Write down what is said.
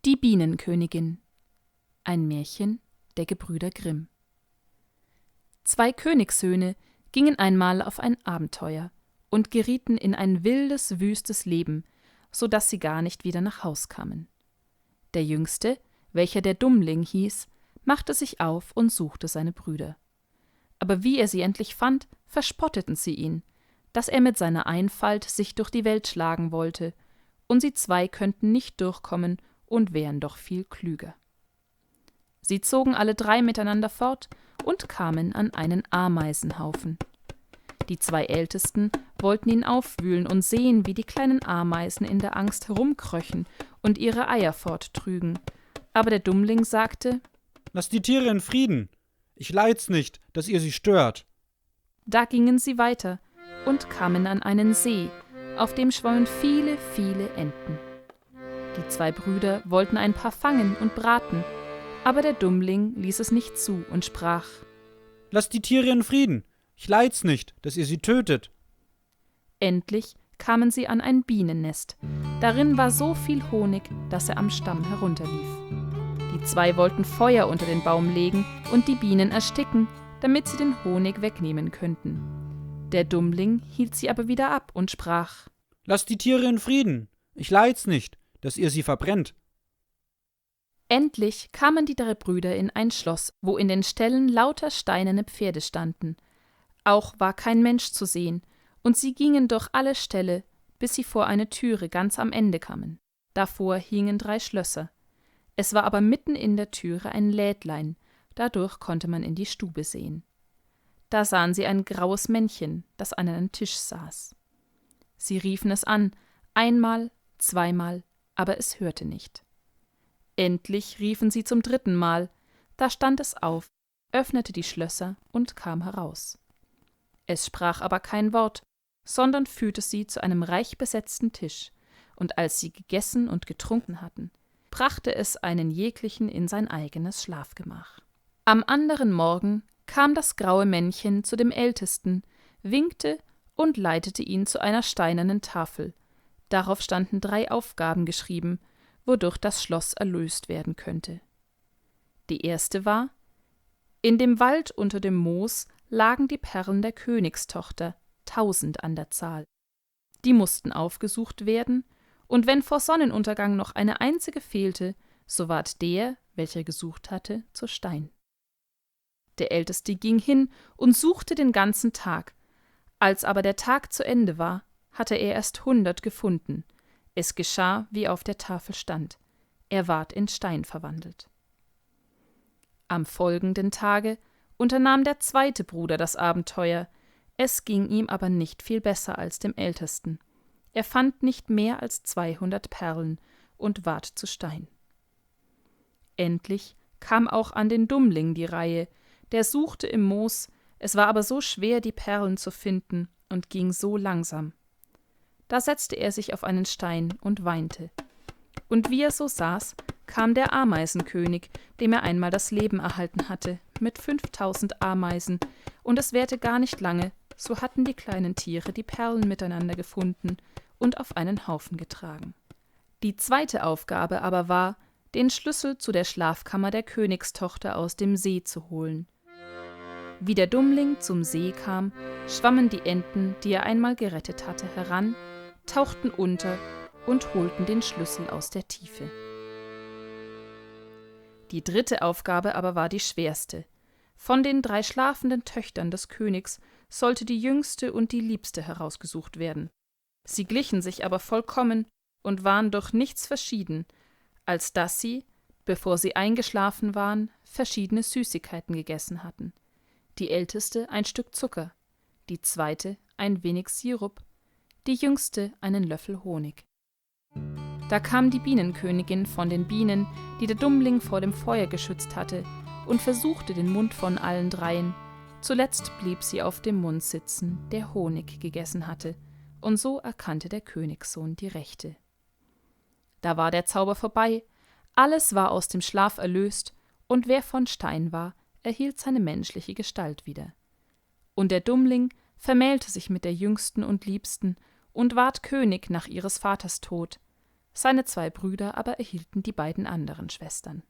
Die Bienenkönigin. Ein Märchen der Gebrüder Grimm. 2 Königssöhne gingen einmal auf ein Abenteuer und gerieten in ein wildes, wüstes Leben, so daß sie gar nicht wieder nach Haus kamen. Der Jüngste, welcher der Dummling hieß, machte sich auf und suchte seine Brüder. Aber wie er sie endlich fand, verspotteten sie ihn, dass er mit seiner Einfalt sich durch die Welt schlagen wollte, und sie 2 könnten nicht durchkommen und wären doch viel klüger. Sie zogen alle 3 miteinander fort und kamen an einen Ameisenhaufen. Die 2 Ältesten wollten ihn aufwühlen und sehen, wie die kleinen Ameisen in der Angst herumkröchen und ihre Eier forttrügen. Aber der Dummling sagte: »Lasst die Tiere in Frieden. Ich leid's nicht, dass ihr sie stört.« Da gingen sie weiter und kamen an einen See, auf dem schwammen viele, viele Enten. Die 2 Brüder wollten ein paar fangen und braten, aber der Dummling ließ es nicht zu und sprach: »Lasst die Tiere in Frieden. Ich leid's nicht, dass ihr sie tötet.« Endlich kamen sie an ein Bienennest. Darin war so viel Honig, dass er am Stamm herunterlief. Die 2 wollten Feuer unter den Baum legen und die Bienen ersticken, damit sie den Honig wegnehmen könnten. Der Dummling hielt sie aber wieder ab und sprach: »Lasst die Tiere in Frieden. Ich leid's nicht, dass ihr sie verbrennt.« Endlich kamen die 3 Brüder in ein Schloss, wo in den Ställen lauter steinerne Pferde standen. Auch war kein Mensch zu sehen, und sie gingen durch alle Ställe, bis sie vor eine Türe ganz am Ende kamen. Davor hingen 3 Schlösser. Es war aber mitten in der Türe ein Lädlein, dadurch konnte man in die Stube sehen. Da sahen sie ein graues Männchen, das an einem Tisch saß. Sie riefen es an, einmal, zweimal, aber es hörte nicht. Endlich riefen sie zum 3. Mal, da stand es auf, öffnete die Schlösser und kam heraus. Es sprach aber kein Wort, sondern führte sie zu einem reich besetzten Tisch, und als sie gegessen und getrunken hatten, brachte es einen jeglichen in sein eigenes Schlafgemach. Am anderen Morgen kam das graue Männchen zu dem Ältesten, winkte und leitete ihn zu einer steinernen Tafel. Darauf standen 3 Aufgaben geschrieben, wodurch das Schloss erlöst werden könnte. Die erste war: In dem Wald unter dem Moos lagen die Perlen der Königstochter, 1000 an der Zahl. Die mussten aufgesucht werden, und wenn vor Sonnenuntergang noch eine einzige fehlte, so ward der, welcher gesucht hatte, zu Stein. Der Älteste ging hin und suchte den ganzen Tag. Als aber der Tag zu Ende war, hatte er erst 100 gefunden. Es geschah, wie auf der Tafel stand. Er ward in Stein verwandelt. Am folgenden Tage unternahm der 2. Bruder das Abenteuer. Es ging ihm aber nicht viel besser als dem Ältesten. Er fand nicht mehr als 200 Perlen und ward zu Stein. Endlich kam auch an den Dummling die Reihe. Der suchte im Moos, es war aber so schwer, die Perlen zu finden, und ging so langsam. Da setzte er sich auf einen Stein und weinte. Und wie er so saß, kam der Ameisenkönig, dem er einmal das Leben erhalten hatte, mit 5000 Ameisen, und es währte gar nicht lange, so hatten die kleinen Tiere die Perlen miteinander gefunden und auf einen Haufen getragen. Die 2. Aufgabe aber war, den Schlüssel zu der Schlafkammer der Königstochter aus dem See zu holen. Wie der Dummling zum See kam, schwammen die Enten, die er einmal gerettet hatte, heran, tauchten unter und holten den Schlüssel aus der Tiefe. Die 3. Aufgabe aber war die schwerste. Von den 3 schlafenden Töchtern des Königs sollte die jüngste und die liebste herausgesucht werden. Sie glichen sich aber vollkommen und waren durch nichts verschieden, als dass sie, bevor sie eingeschlafen waren, verschiedene Süßigkeiten gegessen hatten. Die älteste ein Stück Zucker, die 2. ein wenig Sirup, die jüngste einen Löffel Honig. Da kam die Bienenkönigin von den Bienen, die der Dummling vor dem Feuer geschützt hatte, und versuchte den Mund von allen 3. Zuletzt blieb sie auf dem Mund sitzen, der Honig gegessen hatte, und so erkannte der Königssohn die Rechte. Da war der Zauber vorbei, alles war aus dem Schlaf erlöst, und wer von Stein war, erhielt seine menschliche Gestalt wieder. Und der Dummling vermählte sich mit der jüngsten und liebsten und ward König nach ihres Vaters Tod. Seine 2 Brüder aber erhielten die beiden anderen Schwestern.